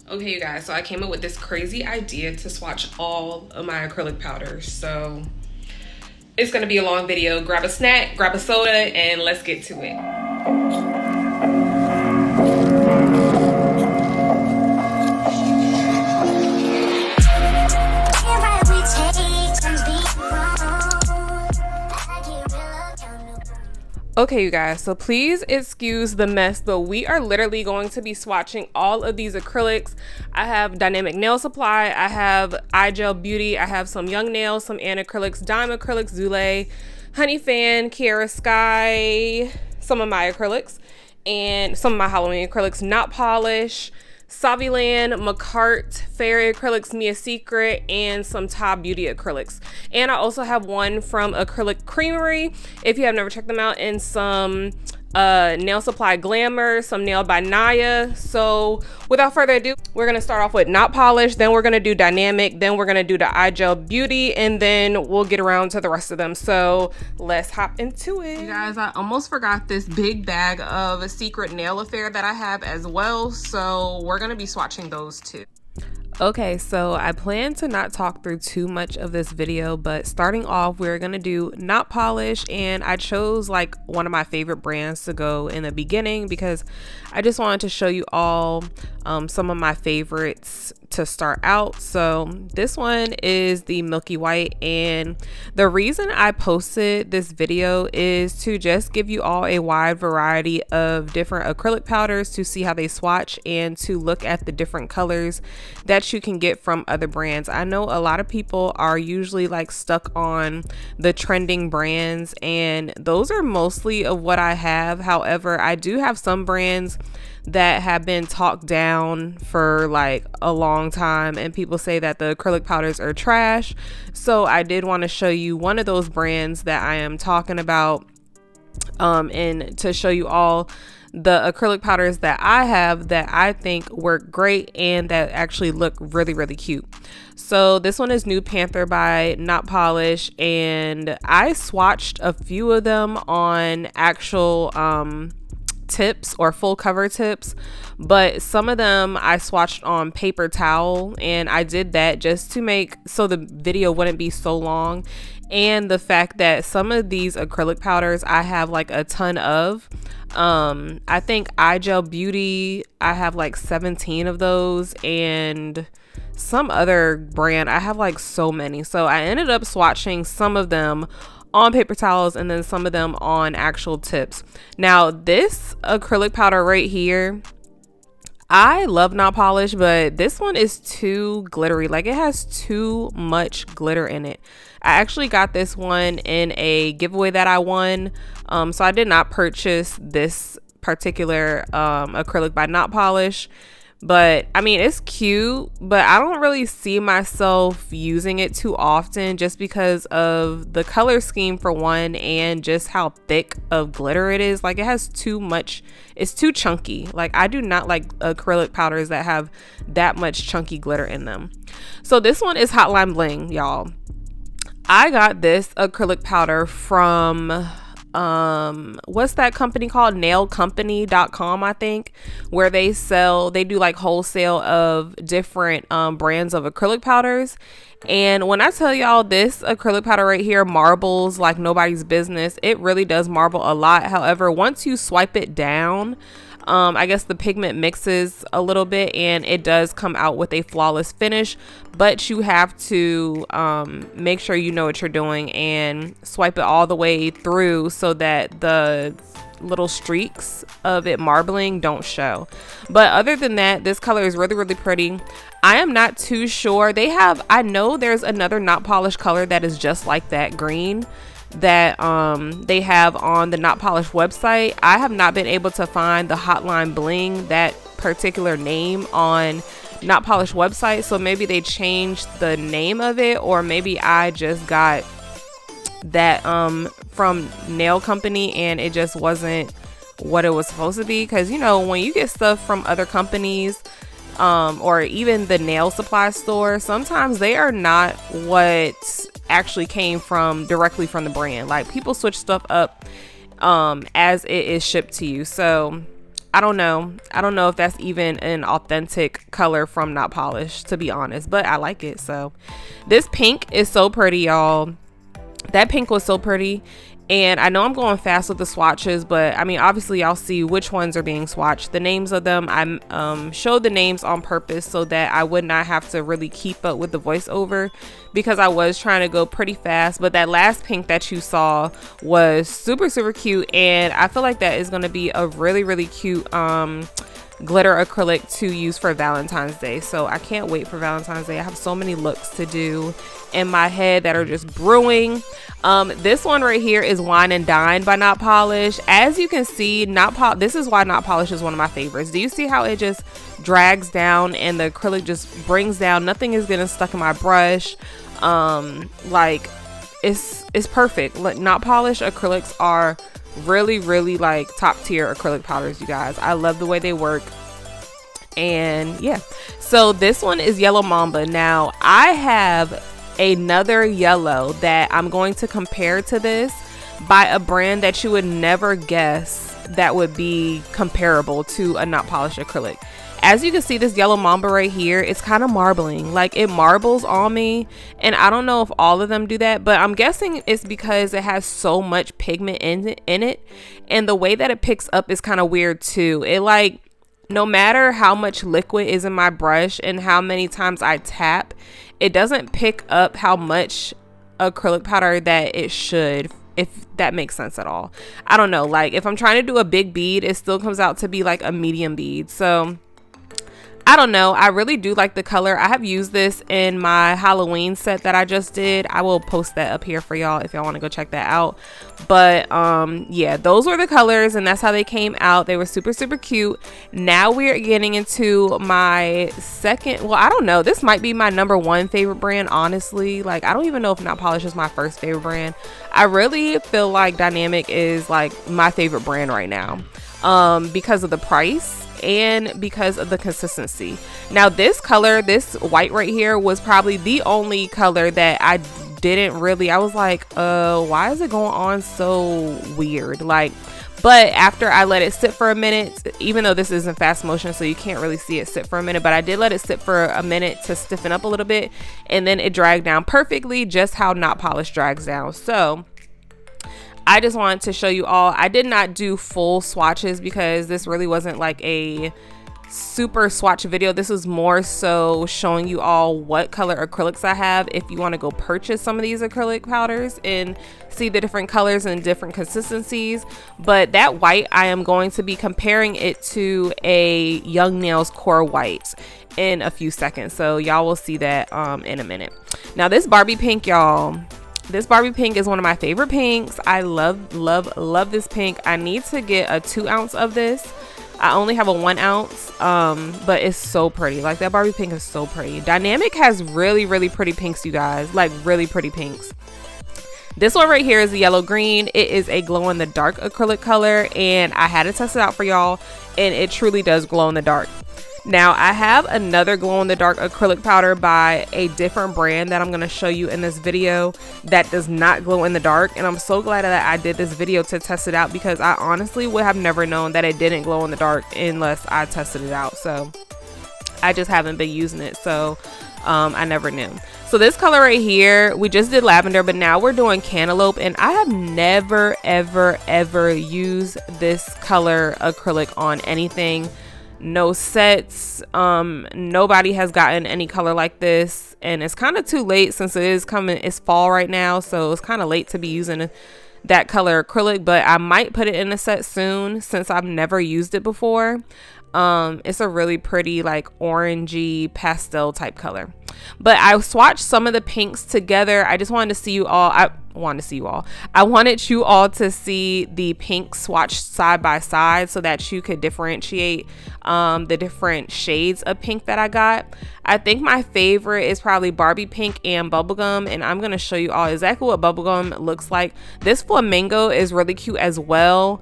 Okay, you guys, so I came up with this crazy idea to swatch all of my acrylic powders. So it's gonna be a long video. Grab a snack, grab a soda, and let's get to it. Okay, you guys, so please excuse the mess, but we are literally going to be swatching all of these acrylics. I have Dynamic Nail Supply, I have iGel Beauty, I have some Young Nails, some Acrylics, Dime Acrylics, Zule, Honey Fan, Kiara Sky, some of my acrylics, and some of my Halloween acrylics, Not Polish, Todds Ln, McCart, Fairy Acrylics, Mia Secret, and some Todds Beauty acrylics. And I also have one from Acrylic Creamery, if you have never checked them out, and some Nail Supply Glamour, some Nailed by Naya. So without further ado, we're gonna start off with Not Polished, then we're gonna do Dynamic, then we're gonna do the iGel Beauty, and then we'll get around to the rest of them. So let's hop into it. You guys, I almost forgot this big bag of a Secret Nail Affair that I have as well. So we're gonna be swatching those too. Okay, so I plan to not talk through too much of this video, but starting off, we're gonna do Not Polished, and I chose like one of my favorite brands to go in the beginning because I just wanted to show you all some of my favorites to start out. So this one is the Milky White, and the reason I posted this video is to just give you all a wide variety of different acrylic powders to see how they swatch and to look at the different colors that you can get from other brands. I know a lot of people are usually like stuck on the trending brands, and those are mostly of what I have. However, I do have some brands that have been talked down for like a long time, and people say that the acrylic powders are trash. So I did want to show you one of those brands that I am talking about, and to show you all the acrylic powders that I have that I think work great and that actually look really, really cute. So this one is New Panther by Not Polish, and I swatched a few of them on actual tips or full cover tips, but some of them I swatched on paper towel, and I did that just to make so the video wouldn't be so long. And the fact that some of these acrylic powders I have like a ton of, I think iGel Beauty, I have like 17 of those, and some other brand I have like so many. So I ended up swatching some of them on paper towels and then some of them on actual tips. Now this acrylic powder right here, I love Not Polished, but this one is too glittery. Like, it has too much glitter in it. I actually got this one in a giveaway that I won, so I did not purchase this particular acrylic by Not Polished. But I mean, it's cute, but I don't really see myself using it too often just because of the color scheme for one, and just how thick of glitter it is. Like, it has too much, it's too chunky. Like, I do not like acrylic powders that have that much chunky glitter in them. So this one is Hotline Bling, y'all. I got this acrylic powder from what's that company called? nailcompany.com, I think, where they do like wholesale of different brands of acrylic powders. And when I tell y'all, this acrylic powder right here marbles like nobody's business, it really does marble a lot. However, once you swipe it down, I guess the pigment mixes a little bit and it does come out with a flawless finish, but you have to make sure you know what you're doing and swipe it all the way through so that the little streaks of it marbling don't show. But other than that, this color is really, really pretty. I am not too sure. I know there's another Not Polished color that is just like that green that they have on the Not Polished website. I have not been able to find the Hotline Bling, that particular name, on Not Polished website, so maybe they changed the name of it, or maybe I just got that from Nail Company and it just wasn't what it was supposed to be. Because, you know, when you get stuff from other companies, or even the nail supply store, sometimes they are not what actually came directly from the brand. Like, people switch stuff up as it is shipped to you. So I don't know if that's even an authentic color from Not Polished, to be honest, but I like it. So this pink is so pretty, y'all. That pink was so pretty. And I know I'm going fast with the swatches, but I mean, obviously y'all see which ones are being swatched. The names of them, I showed the names on purpose so that I would not have to really keep up with the voiceover, because I was trying to go pretty fast. But that last pink that you saw was super, super cute. And I feel like that is going to be a really, really cute glitter acrylic to use for Valentine's Day. So I can't wait for Valentine's Day. I have so many looks to do in my head that are just brewing. This one right here is Wine and Dine by Not Polished. As you can see, this is why Not Polished is one of my favorites. Do you see how it just drags down and the acrylic just brings down? Nothing is getting stuck in my brush. Like it's perfect. Like, Not Polished acrylics are really, really like top tier acrylic powders, you guys. I love the way they work. And yeah, so this one is Yellow Mamba. Now I have another yellow that I'm going to compare to this by a brand that you would never guess that would be comparable to a Not Polished acrylic. As you can see, this Yellow Mamba right here, it's kind of marbling, like it marbles on me. And I don't know if all of them do that, but I'm guessing it's because it has so much pigment in it. And the way that it picks up is kind of weird too. It like, no matter how much liquid is in my brush and how many times I tap, it doesn't pick up how much acrylic powder that it should, if that makes sense at all. I don't know, like if I'm trying to do a big bead, it still comes out to be like a medium bead. So I don't know. I really do like the color. I have used this in my Halloween set that I just did. I will post that up here for y'all if y'all want to go check that out. But yeah, those were the colors and that's how they came out. They were super, super cute. Now we're getting into my second, well, I don't know. This might be my #1 favorite brand, honestly. Like, I don't even know if Not Polished is my first favorite brand. I really feel like Dynamic is like my favorite brand right now, because of the price and because of the consistency. Now this color, this white right here, was probably the only color that I didn't really, I was like, why is it going on so weird? Like, but after I let it sit for a minute, even though this isn't fast motion, so you can't really see it sit for a minute, but I did let it sit for a minute to stiffen up a little bit, and then it dragged down perfectly, just how Not Polished drags down. So I just wanted to show you all. I did not do full swatches because this really wasn't like a super swatch video. This was more so showing you all what color acrylics I have if you want to go purchase some of these acrylic powders and see the different colors and different consistencies. But that white, I am going to be comparing it to a Young Nails Core White in a few seconds, so y'all will see that in a minute. Now this Barbie pink, y'all, this Barbie pink is one of my favorite pinks. I love, love, love this pink. I need to get a 2 ounce of this. I only have a 1 ounce, but it's so pretty. Like, that Barbie pink is so pretty. Dynamic has really, really pretty pinks, you guys. Like, really pretty pinks. This one right here is a yellow green. It is a glow in the dark acrylic color, and I had to test it out for y'all, and it truly does glow in the dark. Now I have another glow in the dark acrylic powder by a different brand that I'm going to show you in this video that does not glow in the dark, and I'm so glad that I did this video to test it out, because I honestly would have never known that it didn't glow in the dark unless I tested it out. So I just haven't been using it, so I never knew. So this color right here, we just did lavender, but now we're doing cantaloupe, and I have never ever used this color acrylic on anything. No sets, nobody has gotten any color like this, and it's kind of too late since it's fall right now, so it's kind of late to be using that color acrylic, but I might put it in a set soon since I've never used it before. It's a really pretty like orangey pastel type color, but I swatched some of the pinks together. I just wanted to see you all. I wanted you all to see the pink swatched side by side so that you could differentiate the different shades of pink that I got. I think my favorite is probably Barbie pink and bubblegum, and I'm going to show you all exactly what bubblegum looks like. This flamingo is really cute as well.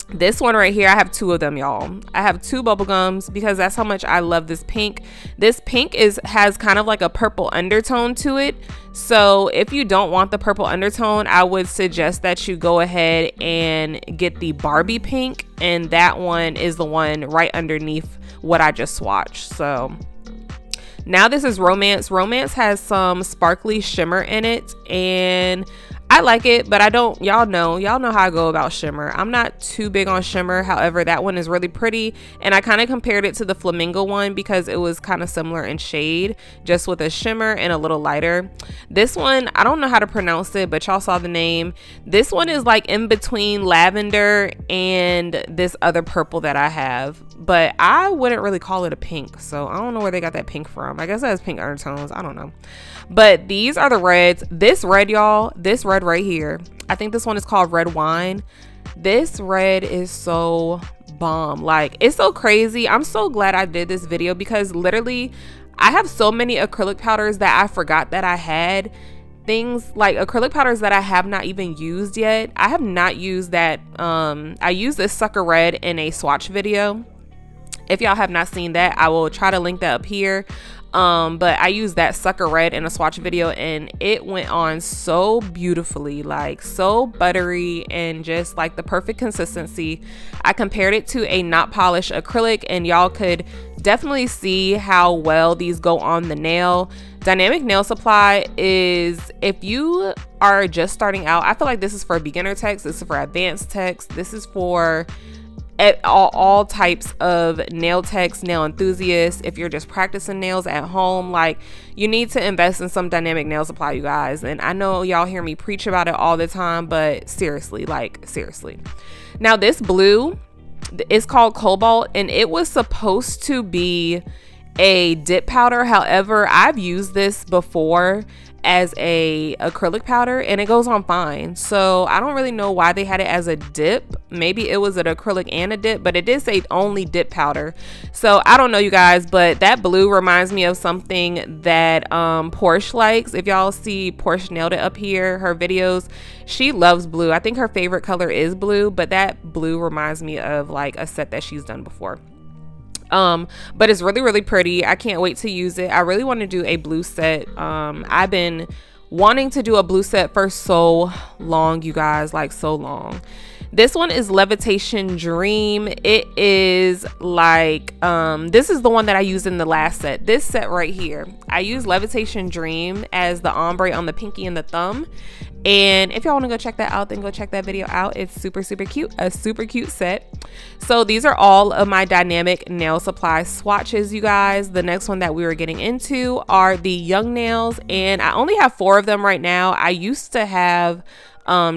This one right here, I have two of them, y'all. I have two bubble gums because that's how much I love this pink. This pink has kind of like a purple undertone to it. So if you don't want the purple undertone, I would suggest that you go ahead and get the Barbie pink. And that one is the one right underneath what I just swatched. So now this is Romance. Romance has some sparkly shimmer in it, and I like it, but I don't, y'all know how I go about shimmer. I'm not too big on shimmer. However, that one is really pretty, and I kind of compared it to the Flamingo one because it was kind of similar in shade, just with a shimmer and a little lighter. This one, I don't know how to pronounce it, but y'all saw the name. This one is like in between lavender and this other purple that I have, but I wouldn't really call it a pink, so I don't know where they got that pink from. I guess it has pink undertones, I don't know. But these are the reds. This red, y'all, this red right here, I think this one is called Red Wine. This red is so bomb. Like, it's so crazy. I'm so glad I did this video because literally I have so many acrylic powders that I forgot that I had. Things like acrylic powders that I have not even used yet. I have not used that. I used this sucker red in a swatch video. If y'all have not seen that, I will try to link that up here. But I used that sucker red in a swatch video and it went on so beautifully, like so buttery and just like the perfect consistency. I compared it to a not polished acrylic and y'all could definitely see how well these go on the nail. Dynamic Nail Supply is, if you are just starting out, I feel like this is for beginner techs, this is for advanced techs, this is for all types of nail techs, nail enthusiasts. If you're just practicing nails at home, like, you need to invest in some Dynamic Nail Supply, you guys. And I know y'all hear me preach about it all the time, but seriously, like, seriously. Now this blue is called Cobalt and it was supposed to be a dip powder. However, I've used this before as a acrylic powder and it goes on fine, so I don't really know why they had it as a dip. Maybe it was an acrylic and a dip, but it did say only dip powder, so I don't know, you guys. But that blue reminds me of something that Porsche likes. If y'all see Porsche Nailed It up here, her videos, she loves blue. I think her favorite color is blue, but that blue reminds me of like a set that she's done before. But it's really, really pretty. I can't wait to use it. I really want to do a blue set. I've been wanting to do a blue set for so long, you guys, like so long. This one is Levitation Dream. It is like, this is the one that I used in the last set. This set right here, I used Levitation Dream as the ombre on the pinky and the thumb. And if y'all want to go check that out, then go check that video out. It's super, super cute. A super cute set. So these are all of my Dynamic Nail Supply swatches, you guys. The next one that we were getting into are the Young Nails. And I only have 4 of them right now. I used to have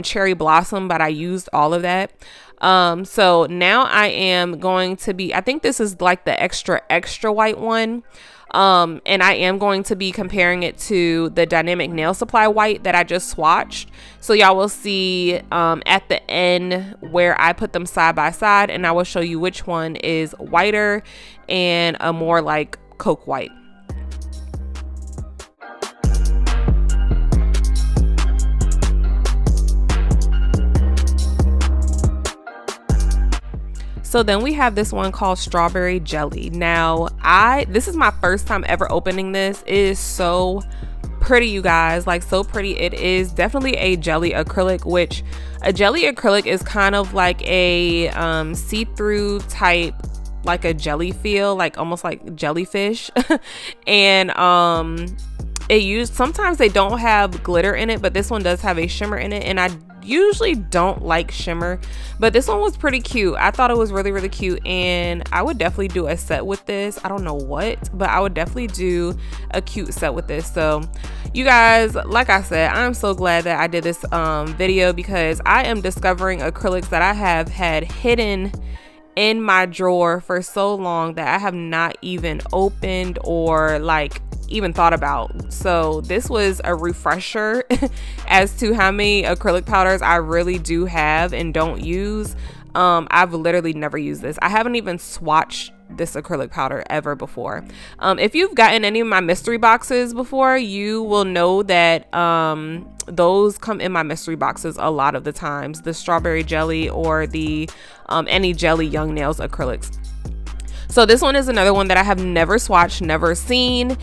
Cherry Blossom, but I used all of that. So now I am going to be, I think this is like the extra white one. And I am going to be comparing it to the Dynamic Nail Supply white that I just swatched. So y'all will see at the end where I put them side by side, and I will show you which one is whiter and a more like coke white. So then we have this one called Strawberry Jelly. Now, this is my first time ever opening this. It is so pretty, you guys, like so pretty. It is definitely a jelly acrylic, which a jelly acrylic is kind of like a see-through type, like a jelly feel, like almost like jellyfish. And sometimes they don't have glitter in it, but this one does have a shimmer in it, and I usually don't like shimmer, but this one was pretty cute. I thought it was really, really cute, and I would definitely do a set with this. I don't know what, but I would definitely do a cute set with this. So you guys, like I said, I'm so glad that I did this video because I am discovering acrylics that I have had hidden in my drawer for so long that I have not even opened or like even thought about. So this was a refresher as to how many acrylic powders I really do have and don't use. I've literally never used this. I haven't even swatched this acrylic powder ever before. If you've gotten any of my mystery boxes before, you will know that those come in my mystery boxes a lot of the times, the strawberry jelly or the any jelly Young Nails acrylics. So this one is another one that I have never swatched, never seen.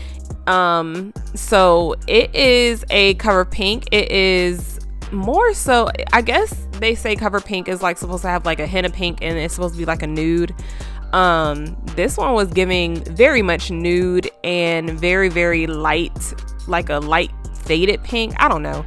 So it is a cover pink. It is more so, I guess they say cover pink is like supposed to have like a hint of pink and it's supposed to be like a nude. This one was giving very much nude and very, very light, like a light faded pink. I don't know.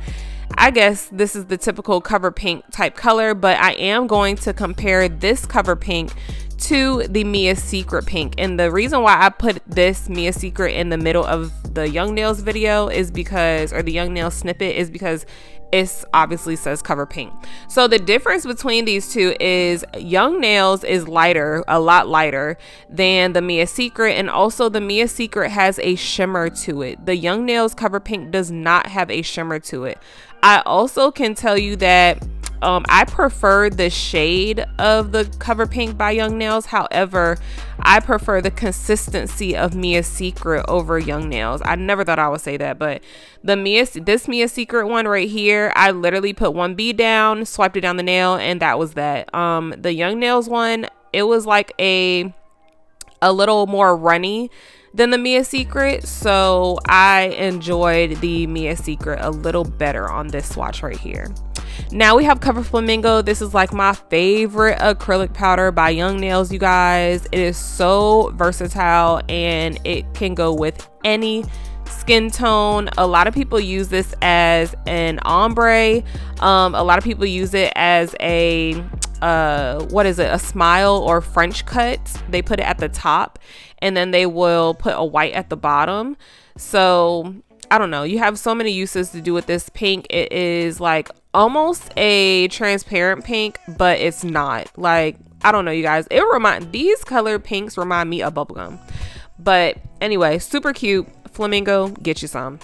I guess this is the typical cover pink type color, but I am going to compare this cover pink to the Mia Secret pink. And the reason why I put this Mia Secret in the middle of the Young Nails video is because, or the Young Nails snippet, is because it obviously says cover pink. So the difference between these two is Young Nails is lighter, a lot lighter than the Mia Secret, and also the Mia Secret has a shimmer to it. The Young Nails cover pink does not have a shimmer to it. I also can tell you that I prefer the shade of the cover pink by Young Nails. However, I prefer the consistency of Mia Secret over Young Nails. I never thought I would say that, but this Mia Secret one right here, I literally put one bead down, swiped it down the nail, and that was that. The Young Nails one, it was like a little more runny than the Mia Secret, so I enjoyed the Mia Secret a little better on this swatch right here. Now we have Cover Flamingo. This is like my favorite acrylic powder by Young Nails, you guys. It is so versatile and it can go with any skin tone. A lot of people use this as an ombre. A lot of people use it as a what is it, a smile or French cut. They put it at the top and then they will put a white at the bottom. So I don't know, you have so many uses to do with this pink. It is like almost a transparent pink, but it's not. Like, I don't know, you guys, these color pinks remind me of bubblegum. But anyway, super cute. Flamingo, get you some.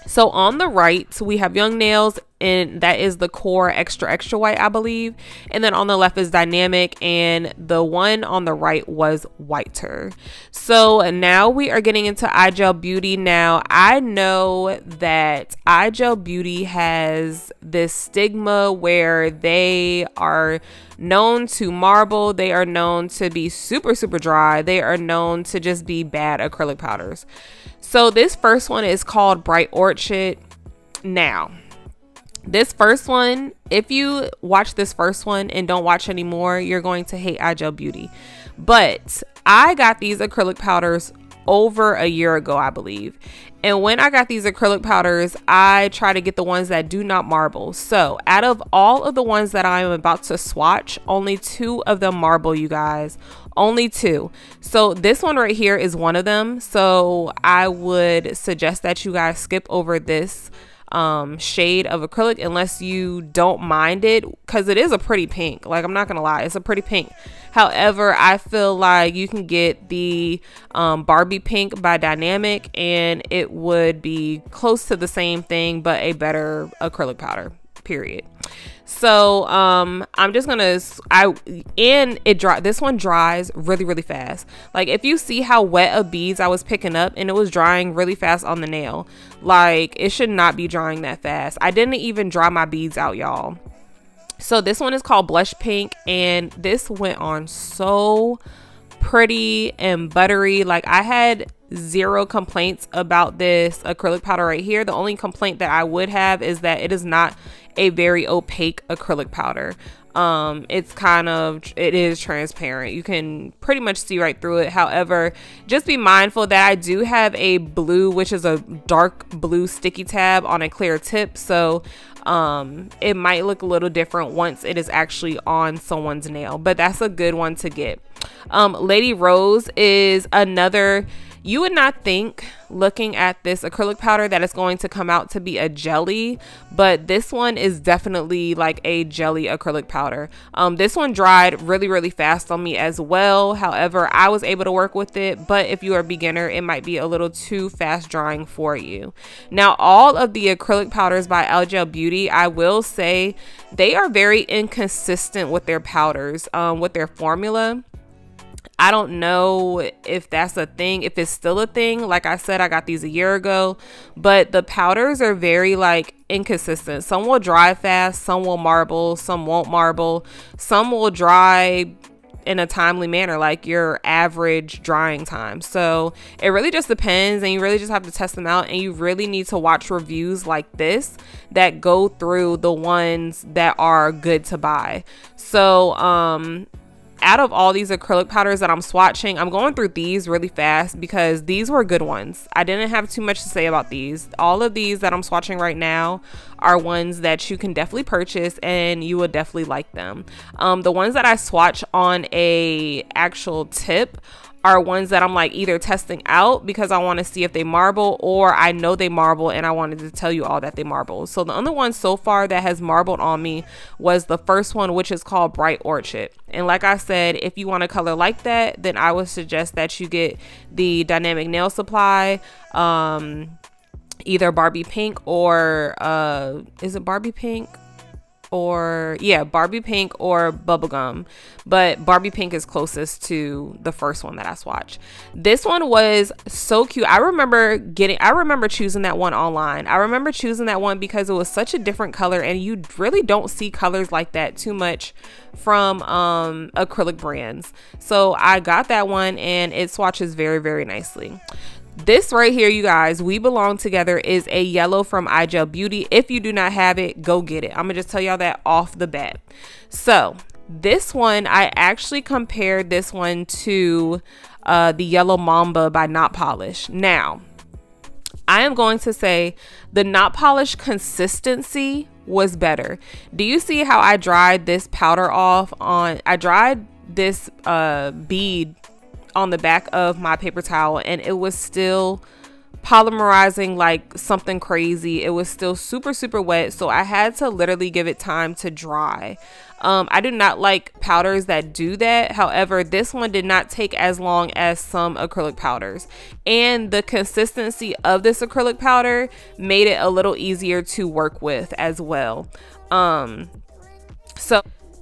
So on the right we have Young Nails, and that is the core extra white, I believe, and then on the left is Dynamic, and the one on the right was whiter. So now we are getting into iGel Beauty. Now I know that iGel Beauty has this stigma where they are known to marble, they are known to be super dry, they are known to just be bad acrylic powders. So this first one is called Bright Orchid. Now, this first one, if you watch this first one and don't watch anymore, you're going to hate iGel Beauty. But I got these acrylic powders over a year ago, I believe. And when I got these acrylic powders, I try to get the ones that do not marble. So out of all of the ones that I am about to swatch, only 2 of them marble, you guys. Only 2. So this one right here is one of them. So I would suggest that you guys skip over this shade of acrylic unless you don't mind it, because it is a pretty pink. Like, I'm not gonna lie, it's a pretty pink. However, I feel like you can get the Barbie pink by Dynamic and it would be close to the same thing but a better acrylic powder, period. So I'm just gonna this one dries really fast. Like, if you see how wet of beads I was picking up, and it was drying really fast on the nail, like, it should not be drying that fast. I didn't even dry my beads out, y'all. So this one is called Blush Pink, and this went on so pretty and buttery. Like, I had 0 complaints about this acrylic powder right here. The only complaint that I would have is that it is not a very opaque acrylic powder. It is transparent. You can pretty much see right through it. However, just be mindful that I do have a blue, which is a dark blue sticky tab on a clear tip. So it might look a little different once it is actually on someone's nail, but that's a good one to get. Lady Rose is another. You would not think, looking at this acrylic powder, that it's going to come out to be a jelly, but this one is definitely like a jelly acrylic powder. This one dried really fast on me as well. However, I was able to work with it, but if you are a beginner, it might be a little too fast drying for you. Now, all of the acrylic powders by iGel Beauty, I will say they are very inconsistent with their powders, with their formula. I don't know if that's a thing, if it's still a thing. Like I said, I got these a year ago, but the powders are very like inconsistent. Some will dry fast, some will marble, some won't marble, some will dry in a timely manner, like your average drying time. So it really just depends, and you really just have to test them out, and you really need to watch reviews like this that go through the ones that are good to buy. So out of all these acrylic powders that I'm swatching, I'm going through these really fast because these were good ones. I didn't have too much to say about these. All of these that I'm swatching right now are ones that you can definitely purchase and you will definitely like them. The ones that I swatch on a actual tip are ones that I'm like either testing out because I want to see if they marble, or I know they marble and I wanted to tell you all that they marble. So the only one so far that has marbled on me was the first one, which is called Bright Orchid. And like I said, if you want a color like that, then I would suggest that you get the Dynamic Nail Supply, either Barbie Pink or is it Barbie Pink? Or yeah, Barbie Pink or Bubblegum, but Barbie Pink is closest to the first one that I swatched. This one was so cute. I remember choosing that one online. I remember choosing that one because it was such a different color, and you really don't see colors like that too much from acrylic brands. So I got that one, and it swatches very, very nicely. This right here, you guys, We Belong Together, is a yellow from iGel Beauty. If you do not have it, go get it. I'm gonna just tell y'all that off the bat. So this one, I actually compared this one to the Yellow Mamba by Not Polish. Now, I am going to say the Not Polish consistency was better. Do you see how I dried this powder off on, I dried this bead on the back of my paper towel, and it was still polymerizing like something crazy. It was still super, super wet, so I had to literally give it time to dry. I do not like powders that do that. However, this one did not take as long as some acrylic powders, and the consistency of this acrylic powder made it a little easier to work with as well.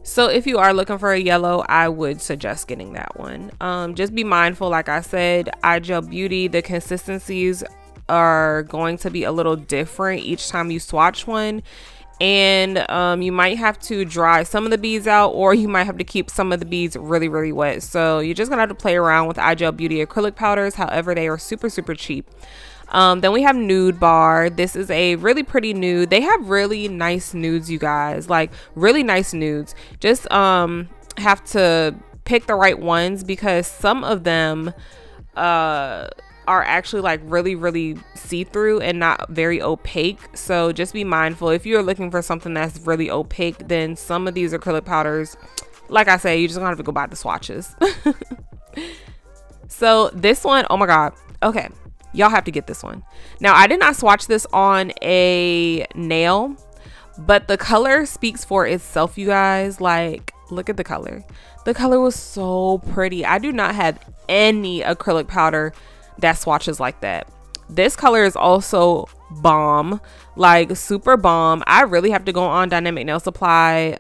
So if you are looking for a yellow, I would suggest getting that one. Just be mindful, like I said, iGel Beauty, the consistencies are going to be a little different each time you swatch one. And you might have to dry some of the beads out, or you might have to keep some of the beads really, really wet. So you're just gonna have to play around with iGel Beauty acrylic powders. However, they are super, super cheap. Then we have Nude Bar. This is a really pretty nude. They have really nice nudes, you guys, like really nice nudes. Just have to pick the right ones because some of them are actually like really, really see-through and not very opaque. So just be mindful. If you're looking for something that's really opaque, then some of these acrylic powders, like I say, you're just gonna have to go buy the swatches. So this one, oh my god, okay, y'all have to get this one. Now, I did not swatch this on a nail, but the color speaks for itself, you guys. Like, look at the color. The color was so pretty. I do not have any acrylic powder that swatches like that. This color is also bomb, like super bomb. I really have to go on Dynamic Nail Supply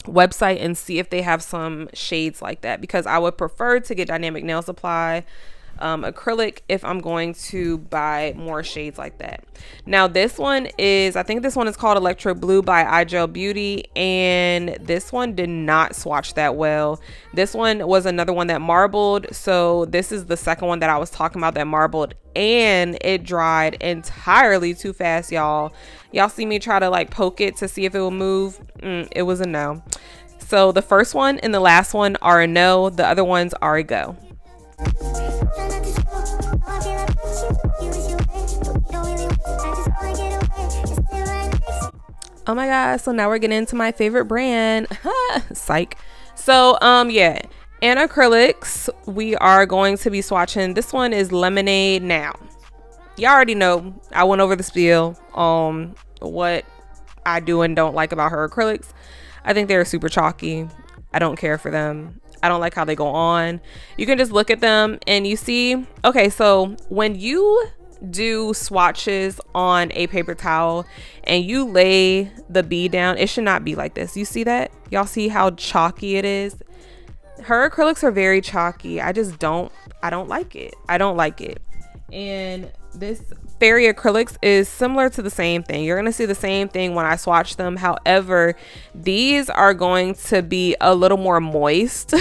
website and see if they have some shades like that, because I would prefer to get Dynamic Nail Supply acrylic if I'm going to buy more shades like that. Now this one is, I think this one is called Electro Blue by iGel Beauty, and this one did not swatch that well. This one was another one that marbled, so this is the second one that I was talking about that marbled, and it dried entirely too fast, y'all. Y'all see me try to like poke it to see if it will move. It was a no. So the first one and the last one are a no, the other ones are a go. Oh my god, so now we're getting into my favorite brand. Psych. So yeah, in acrylics we are going to be swatching. This one is Lemonade. Now y'all already know I went over the spiel on what I do and don't like about her acrylics. I think they're super chalky. I don't care for them. I don't like how they go on. You can just look at them and you see, okay, so when you do swatches on a paper towel and you lay the bead down, it should not be like this. You see that? Y'all see how chalky it is? her acrylics are very chalky. I don't like it. I don't like it. And this Fairy Acrylics is similar to the same thing. You're going to see the same thing when I swatch them. However, these are going to be a little more moist.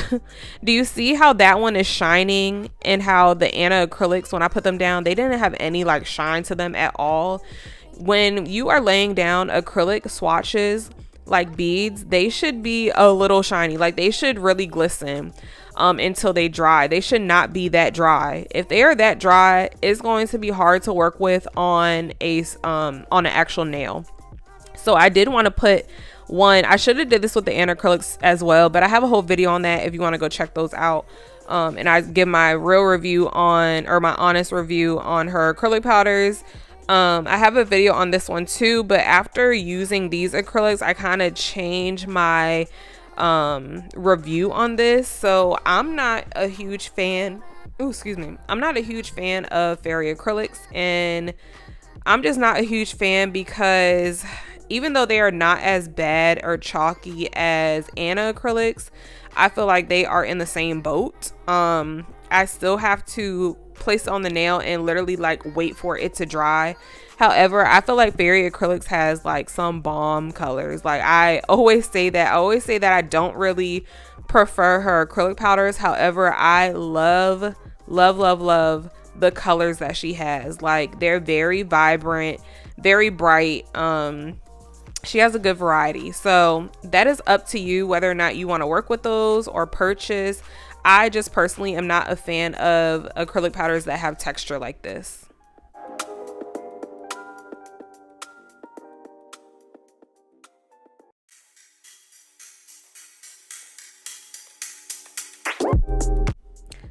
Do you see how that one is shining, and how the Anna Acrylics, when I put them down, they didn't have any like shine to them at all? When you are laying down acrylic swatches like beads, they should be a little shiny. Like they should really glisten until they dry. They should not be that dry. If they are that dry, it's going to be hard to work with on an actual nail. So I did want to put one. I should have did this with the Anna Acrylics as well, but I have a whole video on that if you want to go check those out. And I give my real review on, or my honest review on, her acrylic powders. I have a video on this one too, but after using these acrylics, I kind of changed my review on this. So I'm not a huge fan. I'm not a huge fan of Fairy Acrylics, and I'm just not a huge fan because even though they are not as bad or chalky as Anna Acrylics, I feel like they are in the same boat. I still have to place it on the nail and literally like wait for it to dry. However, I feel like Fairy Acrylics has like some bomb colors. Like I always say that I don't really prefer her acrylic powders. However, I love the colors that she has. Like they're very vibrant, very bright. She has a good variety. So that is up to you whether or not you want to work with those or purchase. I just personally am not a fan of acrylic powders that have texture like this.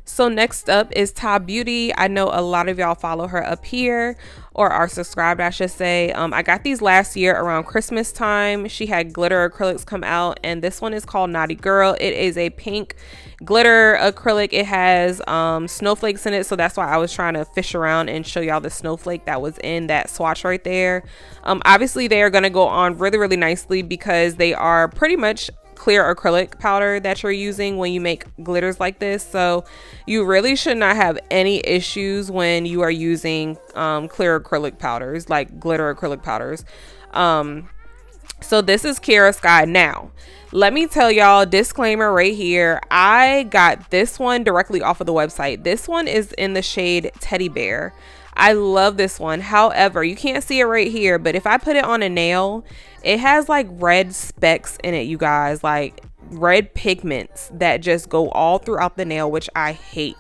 So next up is Todds Beauty. I know a lot of y'all follow her up here, or are subscribed, I should say. I got these last year around Christmas time. She had glitter acrylics come out, and this one is called Naughty Girl. It is a pink glitter acrylic. It has snowflakes in it, so that's why I was trying to fish around and show y'all the snowflake that was in that swatch right there. Obviously they are going to go on really nicely because they are pretty much clear acrylic powder that you're using when you make glitters like this. So you really should not have any issues when you are using clear acrylic powders, like glitter acrylic powders. So this is Kiara Sky. Now let me tell y'all, disclaimer right here, I got this one directly off of the website. This one is in the shade Teddy Bear. I love this one. However, you can't see it right here, but if I put it on a nail, it has like red specks in it, you guys, like red pigments that just go all throughout the nail, which I hate.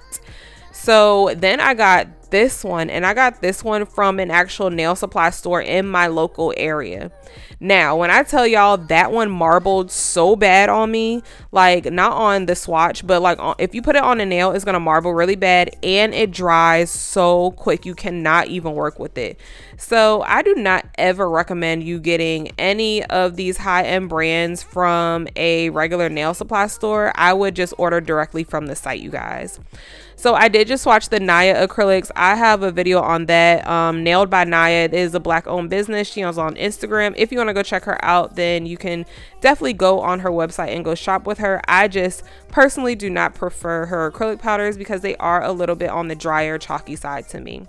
So then I got this one, and I got this one from an actual nail supply store in my local area. Now, when I tell y'all that one marbled so bad on me, like not on the swatch, but like if you put it on a nail, it's gonna marble really bad, and it dries so quick you cannot even work with it. So I do not ever recommend you getting any of these high-end brands from a regular nail supply store. I would just order directly from the site, you guys. So I did just watch the Naya acrylics. I have a video on that. Nailed by Naya. It is a black-owned business. She is on Instagram. If you want to go check her out, then you can definitely go on her website and go shop with her. I just personally do not prefer her acrylic powders because they are a little bit on the drier, chalky side to me.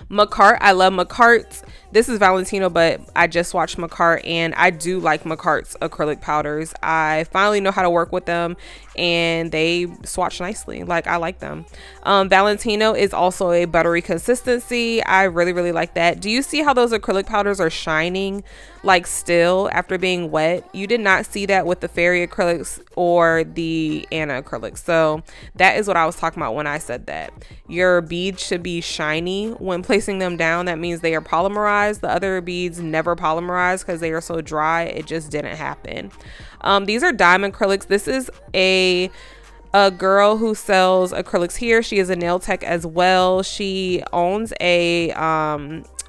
Macart, I love Macart's. This is Valentino, but I just watched Macart, and I do like Macart's acrylic powders. I finally know how to work with them, and they swatch nicely. Like, I like them. Valentino is also a buttery consistency. I really like that. Do you see how those acrylic powders are shining like still after being wet? You did not see that with the Fairy Acrylics or the Anna Acrylics. So that is what I was talking about when I said that. Your beads should be shiny when placing them down. That means they are polymerized. The other beads never polymerize because they are so dry. It just didn't happen. These are diamond acrylics. This is a girl who sells acrylics here. She is a nail tech as well. She owns a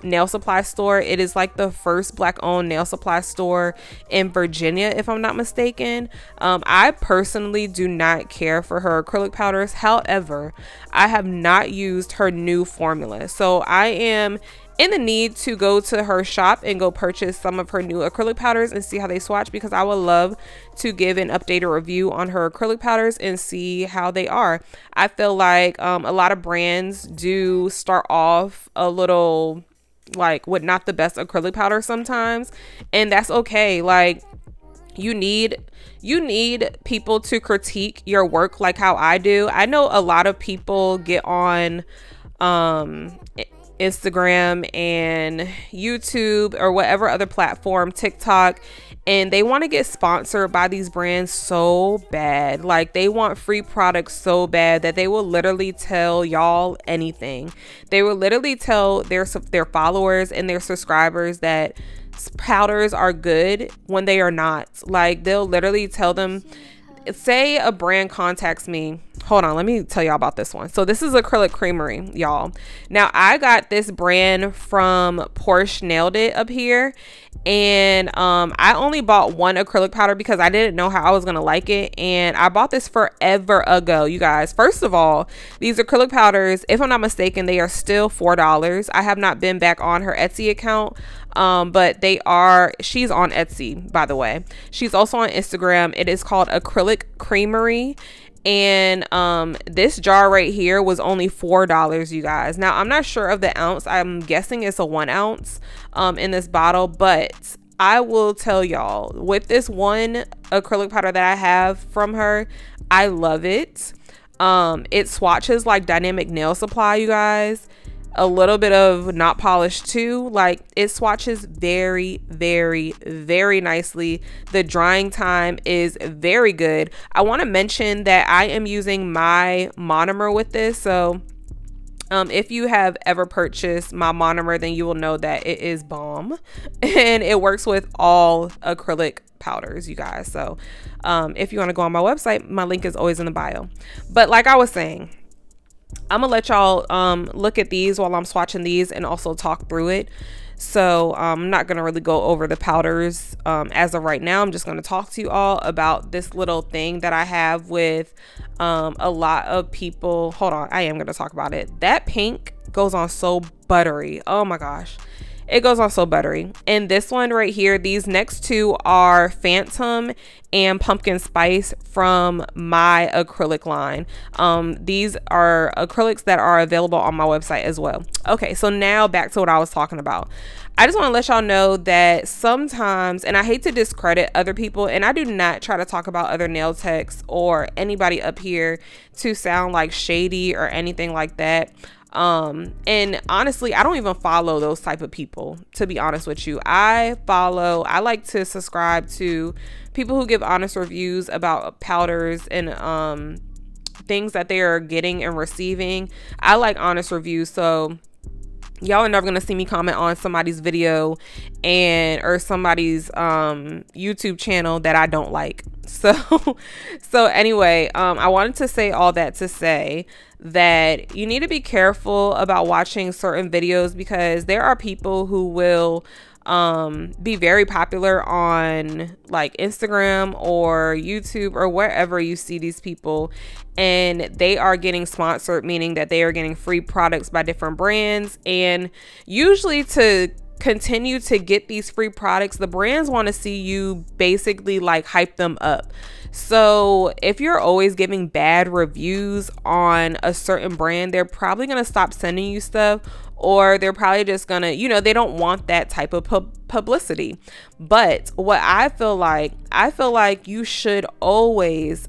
nail supply store. It is like the first black owned nail supply store in Virginia, if I'm not mistaken. I personally do not care for her acrylic powders. However, I have not used her new formula. So I am in the need to go to her shop and go purchase some of her new acrylic powders and see how they swatch, because I would love to give an updated review on her acrylic powders and see how they are. I feel like a lot of brands do start off a little like with not the best acrylic powder sometimes, and that's okay. Like, you need people to critique your work like how I do. I know a lot of people get on Instagram and YouTube or whatever other platform, TikTok, and they want to get sponsored by these brands so bad. Like, they want free products so bad that they will literally tell y'all anything. They will literally tell their followers and their subscribers that powders are good when they are not. Like, they'll literally tell them, say a brand contacts me. Hold on, let me tell y'all about this one. So this is Acrylic Creamery, y'all. Now, I got this brand from Porsche Nailed It up here, and I only bought one acrylic powder because I didn't know how I was gonna like it, and I bought this forever ago, you guys. First of all, these acrylic powders, if I'm not mistaken, they are still $4. I have not been back on her Etsy account, but she's on Etsy, by the way. She's also on Instagram. It is called Acrylic Creamery, and this jar right here was only $4, you guys. Now, I'm not sure of the ounce. I'm guessing it's a 1 ounce in this bottle, but I will tell y'all, with this one acrylic powder that I have from her, I love it. It swatches like Dynamic Nail Supply, you guys. A little bit of not polished too. Like, it swatches very, very, very nicely. The drying time is very good. I want to mention that I am using my monomer with this. So if you have ever purchased my monomer, then you will know that it is bomb, and it works with all acrylic powders, you guys. So if you want to go on my website, my link is always in the bio. But like I was saying, I'm gonna let y'all look at these while I'm swatching these and also talk through it. So I'm not gonna really go over the powders as of right now. I'm just gonna talk to you all about this little thing that I have with a lot of people. Hold on, I am gonna talk about it. That pink goes on so buttery. Oh my gosh, it goes on so buttery. And this one right here, these next two are Phantom and Pumpkin Spice from my acrylic line. These are acrylics that are available on my website as well. Okay, so now back to what I was talking about. I just want to let y'all know that sometimes, and I hate to discredit other people, and I do not try to talk about other nail techs or anybody up here to sound like shady or anything like that. And honestly, I don't even follow those type of people, to be honest with you. I like to subscribe to people who give honest reviews about powders and things that they are getting and receiving. I like honest reviews, so y'all are never gonna see me comment on somebody's video or somebody's YouTube channel that I don't like. So anyway, I wanted to say all that to say that you need to be careful about watching certain videos, because there are people who will be very popular on like Instagram or YouTube or wherever you see these people, and they are getting sponsored, meaning that they are getting free products by different brands. And usually, to continue to get these free products, the brands want to see you basically like hype them up. So if you're always giving bad reviews on a certain brand, they're probably going to stop sending you stuff, or they're probably just going to, they don't want that type of publicity. But what I feel like you should always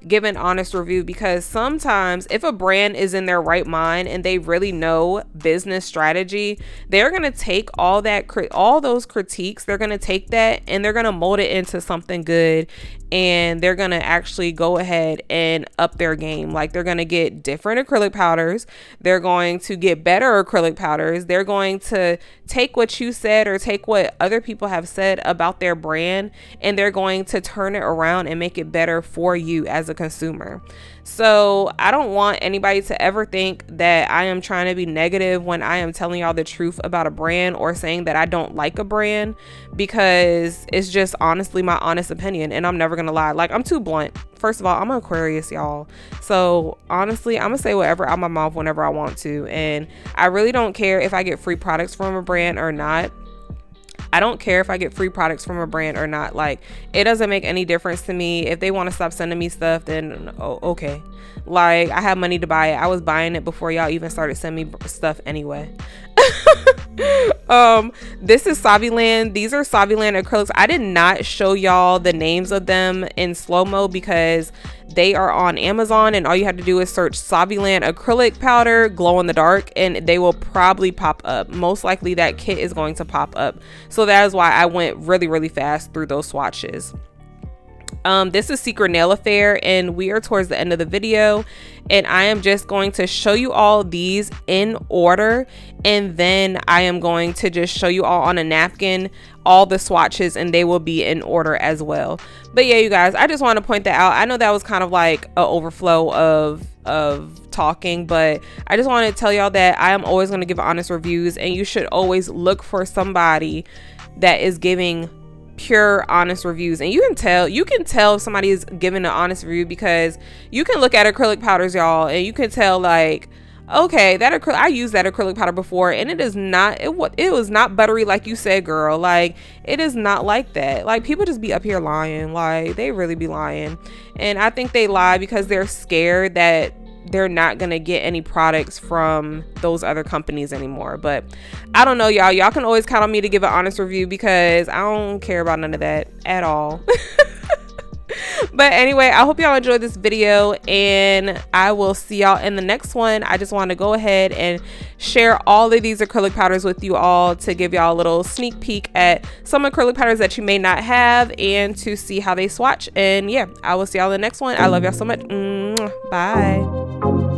give an honest review, because sometimes if a brand is in their right mind and they really know business strategy, they're going to take all those critiques, they're going to take that and they're going to mold it into something good, and they're going to actually go ahead and up their game. Like, they're going to get different acrylic powders, they're going to get better acrylic powders, they're going to take what you said or take what other people have said about their brand, and they're going to turn it around and make it better for you as a consumer. So I don't want anybody to ever think that I am trying to be negative when I am telling y'all the truth about a brand or saying that I don't like a brand, because it's just honestly my honest opinion, and I'm never gonna lie. Like, I'm too blunt. First of all, I'm an Aquarius, y'all. So honestly, I'm gonna say whatever out my mouth whenever I want to, and I really don't care if I get free products from a brand or not. I don't care if I get free products from a brand or not. Like, it doesn't make any difference to me. If they want to stop sending me stuff, then okay. Like, I have money to buy it. I was buying it before y'all even started sending me stuff anyway. This is Todds Ln. These are Todds Ln acrylics. I did not show y'all the names of them in slow-mo because they are on Amazon, and all you have to do is search Todds Ln acrylic powder glow in the dark, and they will probably pop up. Most likely that kit is going to pop up. So that is why I went really fast through those swatches. This is Secret Nail Affair, and we are towards the end of the video, and I am just going to show you all these in order, and then I am going to just show you all on a napkin all the swatches, and they will be in order as well. But yeah, you guys, I just want to point that out. I know that was kind of like an overflow of talking, but I just want to tell y'all that I am always going to give honest reviews, and you should always look for somebody that is giving pure honest reviews. And you can tell if somebody is giving an honest review, because you can look at acrylic powders, y'all, and you can tell, like, okay, I used that acrylic powder before, and it was not buttery like you said, girl. Like, it is not like that. Like, people just be up here lying. Like, they really be lying, and I think they lie because they're scared that they're not gonna get any products from those other companies anymore. But I don't know, y'all can always count on me to give an honest review, because I don't care about none of that at all. But anyway, I hope y'all enjoyed this video, and I will see y'all in the next one. I just want to go ahead and share all of these acrylic powders with you all to give y'all a little sneak peek at some acrylic powders that you may not have, and to see how they swatch. And yeah, I will see y'all in the next one. I love y'all so much. Bye.